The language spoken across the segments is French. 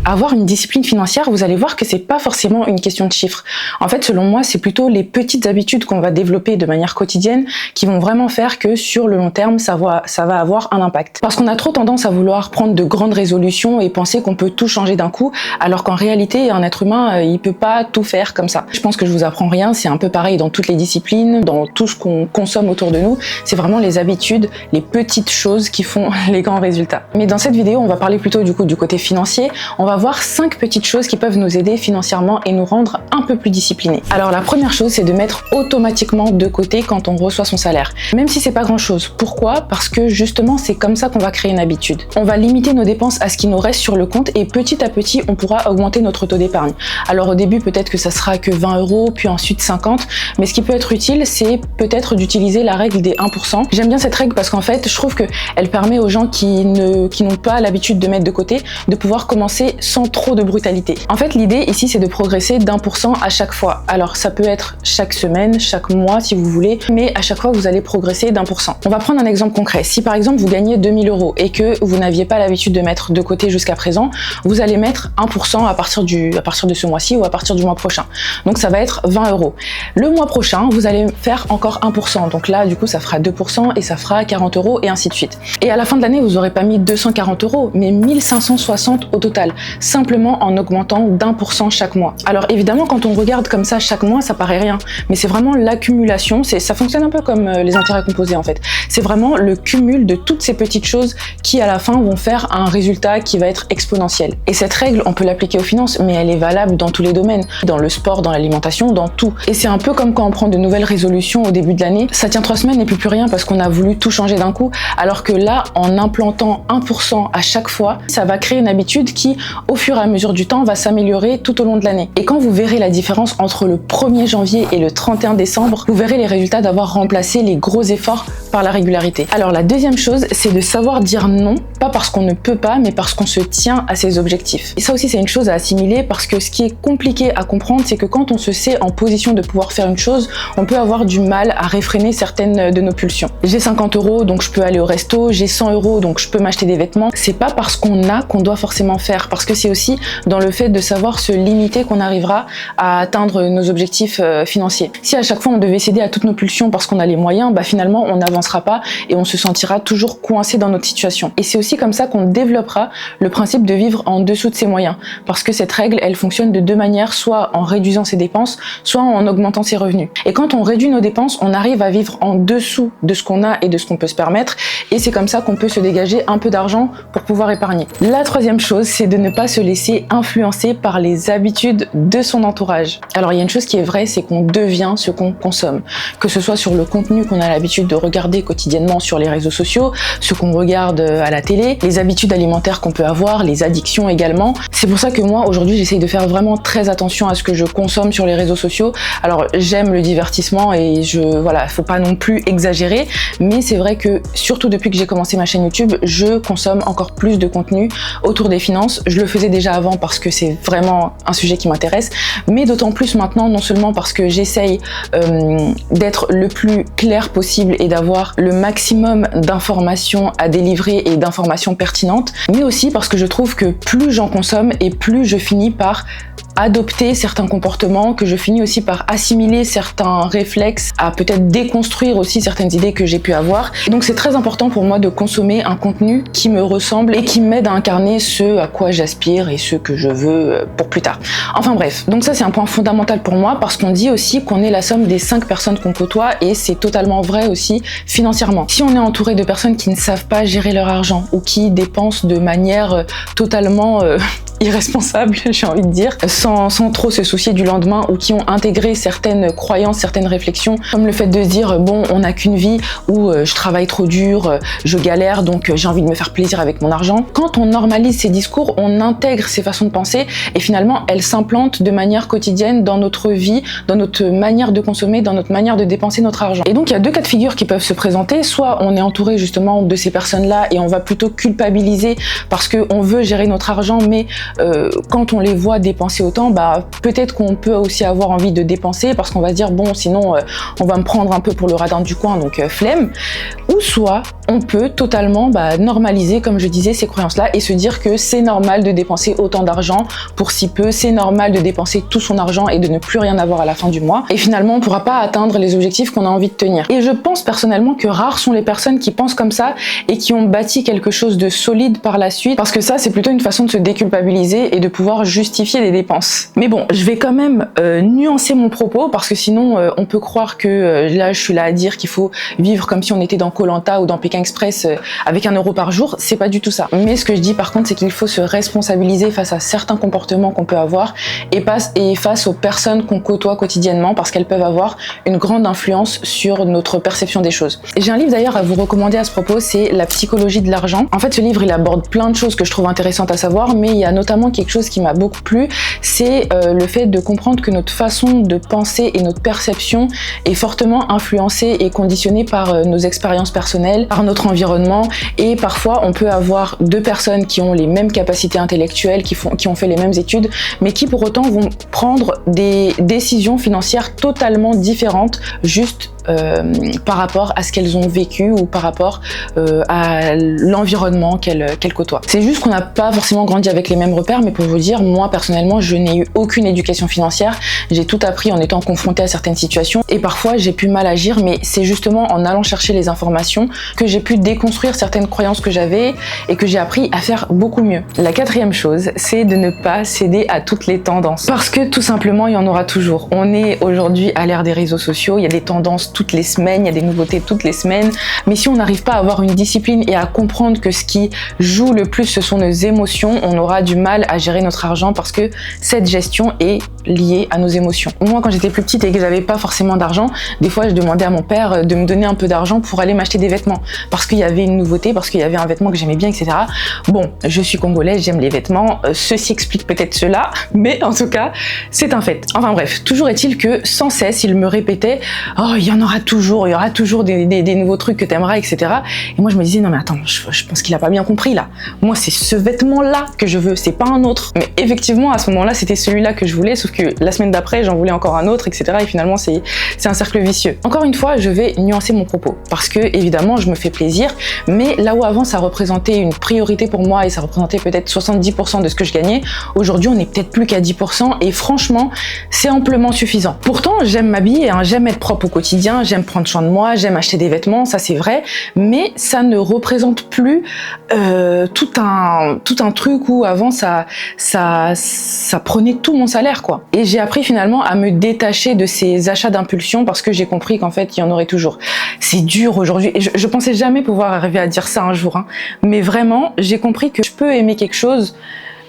Avoir une discipline financière, vous allez voir que c'est pas forcément une question de chiffres. En fait, selon moi, c'est plutôt les petites habitudes qu'on va développer de manière quotidienne qui vont vraiment faire que sur le long terme, ça va avoir un impact. Parce qu'on a trop tendance à vouloir prendre de grandes résolutions et penser qu'on peut tout changer d'un coup, alors qu'en réalité, un être humain, il peut pas tout faire comme ça. Je pense que je vous apprends rien, c'est un peu pareil dans toutes les disciplines, dans tout ce qu'on consomme autour de nous. C'est vraiment les habitudes, les petites choses qui font les grands résultats. Mais dans cette vidéo, on va parler plutôt du côté financier. On va voir 5 petites choses qui peuvent nous aider financièrement et nous rendre un peu plus disciplinés. Alors la première chose, c'est de mettre automatiquement de côté quand on reçoit son salaire. Même si c'est pas grand chose. Pourquoi? Parce que justement, c'est comme ça qu'on va créer une habitude. On va limiter nos dépenses à ce qui nous reste sur le compte et petit à petit, on pourra augmenter notre taux d'épargne. Alors au début, peut-être que ça sera que 20 €, puis ensuite 50, mais ce qui peut être utile, c'est peut-être d'utiliser la règle des 1%. J'aime bien cette règle parce qu'en fait, je trouve qu'elle permet aux gens qui n'ont pas l'habitude de mettre de côté, de pouvoir commencer sans trop de brutalité. En fait, l'idée ici, c'est de progresser d'1% à chaque fois. Alors, ça peut être chaque semaine, chaque mois, si vous voulez, mais à chaque fois, vous allez progresser d'1%. On va prendre un exemple concret. Si par exemple, vous gagnez 2000 € et que vous n'aviez pas l'habitude de mettre de côté jusqu'à présent, vous allez mettre 1% à partir de ce mois-ci ou à partir du mois prochain. Donc, ça va être 20 €. Le mois prochain, vous allez faire encore 1%. Donc là, du coup, ça fera 2% et ça fera 40 € et ainsi de suite. Et à la fin de l'année, vous n'aurez pas mis 240 €, mais 1560 au total, simplement en augmentant d'1% chaque mois. Alors évidemment, quand on regarde comme ça chaque mois, ça paraît rien, mais c'est vraiment l'accumulation, ça fonctionne un peu comme les intérêts composés en fait. C'est vraiment le cumul de toutes ces petites choses qui à la fin vont faire un résultat qui va être exponentiel. Et cette règle, on peut l'appliquer aux finances, mais elle est valable dans tous les domaines, dans le sport, dans l'alimentation, dans tout. Et c'est un peu comme quand on prend de nouvelles résolutions au début de l'année, ça tient 3 semaines et plus rien parce qu'on a voulu tout changer d'un coup, alors que là, en implantant 1% à chaque fois, ça va créer une habitude qui, au fur et à mesure du temps, va s'améliorer tout au long de l'année. Et quand vous verrez la différence entre le 1er janvier et le 31 décembre, vous verrez les résultats d'avoir remplacé les gros efforts par la régularité. Alors la deuxième chose, c'est de savoir dire non, pas parce qu'on ne peut pas, mais parce qu'on se tient à ses objectifs. Et ça aussi, c'est une chose à assimiler parce que ce qui est compliqué à comprendre, c'est que quand on se sait en position de pouvoir faire une chose, on peut avoir du mal à réfréner certaines de nos pulsions. J'ai 50 €, donc je peux aller au resto, j'ai 100 €, donc je peux m'acheter des vêtements. C'est pas parce qu'on a qu'on doit forcément faire, parce que c'est aussi dans le fait de savoir se limiter qu'on arrivera à atteindre nos objectifs financiers. Si à chaque fois on devait céder à toutes nos pulsions parce qu'on a les moyens, bah finalement on n'avancera pas et on se sentira toujours coincé dans notre situation. Et c'est aussi comme ça qu'on développera le principe de vivre en dessous de ses moyens, parce que cette règle, elle fonctionne de 2 manières, soit en réduisant ses dépenses, soit en augmentant ses revenus. Et quand on réduit nos dépenses, on arrive à vivre en dessous de ce qu'on a et de ce qu'on peut se permettre, et c'est comme ça qu'on peut se dégager un peu d'argent pour pouvoir épargner. La troisième chose, c'est de ne pas se laisser influencer par les habitudes de son entourage. Alors il y a une chose qui est vraie, c'est qu'on devient ce qu'on consomme, que ce soit sur le contenu qu'on a l'habitude de regarder quotidiennement sur les réseaux sociaux, ce qu'on regarde à la télé, les habitudes alimentaires qu'on peut avoir, les addictions également. C'est pour ça que moi aujourd'hui j'essaye de faire vraiment très attention à ce que je consomme sur les réseaux sociaux. Alors j'aime le divertissement et voilà, faut pas non plus exagérer, mais c'est vrai que surtout depuis que j'ai commencé ma chaîne YouTube, je consomme encore plus de contenu autour des finances. Je le faisais déjà avant parce que c'est vraiment un sujet qui m'intéresse, mais d'autant plus maintenant, non seulement parce que j'essaye d'être le plus clair possible et d'avoir le maximum d'informations à délivrer et d'informations pertinentes, mais aussi parce que je trouve que plus j'en consomme et plus je finis par adopter certains comportements, que je finis aussi par assimiler certains réflexes, à peut-être déconstruire aussi certaines idées que j'ai pu avoir. Et donc c'est très important pour moi de consommer un contenu qui me ressemble et qui m'aide à incarner ce à quoi j'aspire et ce que je veux pour plus tard. Enfin bref, donc ça c'est un point fondamental pour moi parce qu'on dit aussi qu'on est la somme des 5 personnes qu'on côtoie et c'est totalement vrai aussi financièrement. Si on est entouré de personnes qui ne savent pas gérer leur argent ou qui dépensent de manière totalement irresponsables, j'ai envie de dire, sans trop se soucier du lendemain, ou qui ont intégré certaines croyances, certaines réflexions, comme le fait de se dire bon, on n'a qu'une vie, ou je travaille trop dur, je galère, donc j'ai envie de me faire plaisir avec mon argent. Quand on normalise ces discours, on intègre ces façons de penser et finalement elles s'implantent de manière quotidienne dans notre vie, dans notre manière de consommer, dans notre manière de dépenser notre argent. Et donc il y a 2 cas de figure qui peuvent se présenter, soit on est entouré justement de ces personnes-là et on va plutôt culpabiliser parce qu'on veut gérer notre argent, mais quand on les voit dépenser autant, autant, peut-être qu'on peut aussi avoir envie de dépenser parce qu'on va se dire bon, sinon on va me prendre un peu pour le radin du coin, donc flemme. Ou soit on peut totalement normaliser, comme je disais, ces croyances-là et se dire que c'est normal de dépenser autant d'argent pour si peu, c'est normal de dépenser tout son argent et de ne plus rien avoir à la fin du mois. Et finalement, on ne pourra pas atteindre les objectifs qu'on a envie de tenir. Et je pense personnellement que rares sont les personnes qui pensent comme ça et qui ont bâti quelque chose de solide par la suite, parce que ça, c'est plutôt une façon de se déculpabiliser et de pouvoir justifier des dépenses. Mais bon, je vais quand même nuancer mon propos, parce que sinon, on peut croire que là, je suis là à dire qu'il faut vivre comme si on était dans Koh-Lanta ou dans Pékin Express avec 1 euro par jour. C'est pas du tout ça. Mais ce que je dis par contre, c'est qu'il faut se responsabiliser face à certains comportements qu'on peut avoir et face aux personnes qu'on côtoie quotidiennement, parce qu'elles peuvent avoir une grande influence sur notre perception des choses. J'ai un livre d'ailleurs à vous recommander à ce propos, c'est La psychologie de l'argent. En fait, ce livre, il aborde plein de choses que je trouve intéressantes à savoir, mais il y a notamment quelque chose qui m'a beaucoup plu, c'est le fait de comprendre que notre façon de penser et notre perception est fortement influencée et conditionnée par nos expériences personnelles, par notre environnement, et parfois on peut avoir deux personnes qui ont les mêmes capacités intellectuelles, qui ont fait les mêmes études, mais qui pour autant vont prendre des décisions financières totalement différentes, juste par rapport à ce qu'elles ont vécu ou par rapport à l'environnement qu'elles côtoient. C'est juste qu'on n'a pas forcément grandi avec les mêmes repères, mais pour vous dire, moi personnellement, je n'ai eu aucune éducation financière. J'ai tout appris en étant confrontée à certaines situations et parfois j'ai pu mal agir, mais c'est justement en allant chercher les informations que j'ai pu déconstruire certaines croyances que j'avais et que j'ai appris à faire beaucoup mieux. La quatrième chose, c'est de ne pas céder à toutes les tendances, parce que tout simplement, il y en aura toujours. On est aujourd'hui à l'ère des réseaux sociaux, il y a des tendances toutes les semaines, il y a des nouveautés toutes les semaines, mais si on n'arrive pas à avoir une discipline et à comprendre que ce qui joue le plus, ce sont nos émotions, on aura du mal à gérer notre argent, parce que cette gestion est liée à nos émotions. Moi, quand j'étais plus petite et que j'avais pas forcément d'argent, des fois je demandais à mon père de me donner un peu d'argent pour aller m'acheter des vêtements, parce qu'il y avait une nouveauté, parce qu'il y avait un vêtement que j'aimais bien, etc. Bon, je suis congolaise, j'aime les vêtements, ceci explique peut-être cela, mais en tout cas, c'est un fait. Enfin bref, toujours est-il que sans cesse, il me répétait « Oh, il y en aura toujours, il y aura toujours des nouveaux trucs que t'aimeras, etc. » Et moi, je me disais « Non mais attends, je pense qu'il a pas bien compris là. Moi, c'est ce vêtement-là que je veux, c'est pas un autre. » Mais effectivement, à ce moment-là, c'était celui-là que je voulais, sauf que la semaine d'après, j'en voulais encore un autre, etc. Et finalement, c'est un cercle vicieux. Encore une fois, je vais nuancer mon propos, parce que évidemment, je me fais plaisir, mais là où avant, ça représentait une priorité pour moi et ça représentait peut-être 70% de ce que je gagnais, aujourd'hui, on n'est peut-être plus qu'à 10% et franchement, c'est amplement suffisant. Pourtant, j'aime m'habiller, hein, j'aime être propre au quotidien, j'aime prendre soin de moi, j'aime acheter des vêtements, ça c'est vrai, mais ça ne représente plus tout un truc où avant ça prenait tout mon salaire, quoi. Et j'ai appris finalement à me détacher de ces achats d'impulsion, parce que j'ai compris qu'en fait il y en aurait toujours. C'est dur aujourd'hui et je pensais jamais pouvoir arriver à dire ça un jour, hein. Mais vraiment j'ai compris que je peux aimer quelque chose,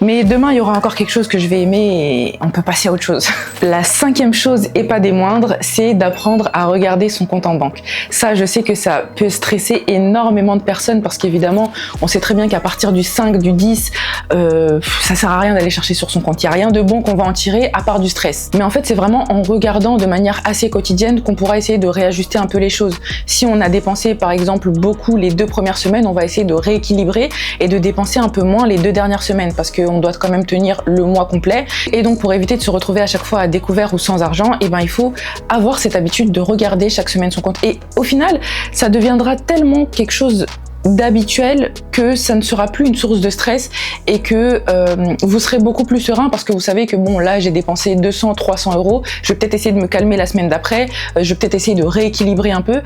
mais demain, il y aura encore quelque chose que je vais aimer et on peut passer à autre chose. La cinquième chose, et pas des moindres, c'est d'apprendre à regarder son compte en banque. Ça, je sais que ça peut stresser énormément de personnes, parce qu'évidemment, on sait très bien qu'à partir du 5, du 10, ça sert à rien d'aller chercher sur son compte. Il n'y a rien de bon qu'on va en tirer à part du stress. Mais en fait, c'est vraiment en regardant de manière assez quotidienne qu'on pourra essayer de réajuster un peu les choses. Si on a dépensé, par exemple, beaucoup les 2 premières semaines, on va essayer de rééquilibrer et de dépenser un peu moins les 2 dernières semaines, parce que on doit quand même tenir le mois complet. Et donc, pour éviter de se retrouver à chaque fois à découvert ou sans argent, et ben il faut avoir cette habitude de regarder chaque semaine son compte. Et au final, ça deviendra tellement quelque chose d'habituel que ça ne sera plus une source de stress et que vous serez beaucoup plus serein, parce que vous savez que bon, là j'ai dépensé 200, 300 euros, je vais peut-être essayer de me calmer la semaine d'après, je vais peut-être essayer de rééquilibrer un peu.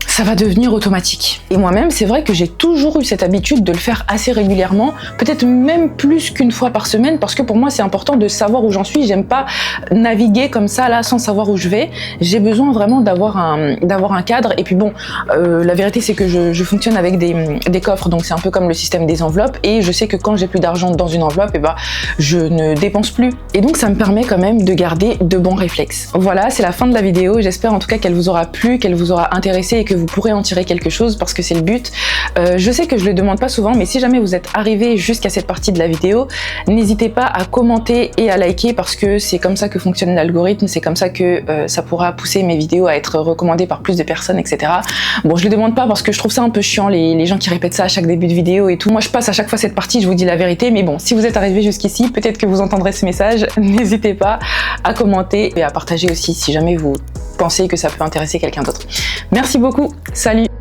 Ça va devenir automatique. Et moi-même, c'est vrai que j'ai toujours eu cette habitude de le faire assez régulièrement, peut-être même plus qu'une fois par semaine, parce que pour moi, c'est important de savoir où j'en suis. J'aime pas naviguer comme ça, là, sans savoir où je vais. J'ai besoin vraiment d'avoir un cadre. Et puis bon, la vérité, c'est que je fonctionne avec des coffres, donc c'est un peu comme le système des enveloppes. Et je sais que quand j'ai plus d'argent dans une enveloppe, et ben, je ne dépense plus. Et donc, ça me permet quand même de garder de bons réflexes. Voilà, c'est la fin de la vidéo. J'espère en tout cas qu'elle vous aura plu, qu'elle vous aura intéressé et que vous pourrez en tirer quelque chose parce que c'est le but. Je sais que je le demande pas souvent, mais si jamais vous êtes arrivé jusqu'à cette partie de la vidéo, n'hésitez pas à commenter et à liker parce que c'est comme ça que fonctionne l'algorithme, c'est comme ça que ça pourra pousser mes vidéos à être recommandées par plus de personnes, etc. Bon, je le demande pas parce que je trouve ça un peu chiant, les gens qui répètent ça à chaque début de vidéo et tout. Moi, je passe à chaque fois cette partie, je vous dis la vérité, mais bon, si vous êtes arrivé jusqu'ici, peut-être que vous entendrez ce message. N'hésitez pas à commenter et à partager aussi si jamais vous pensez que ça peut intéresser quelqu'un d'autre. Merci beaucoup, salut!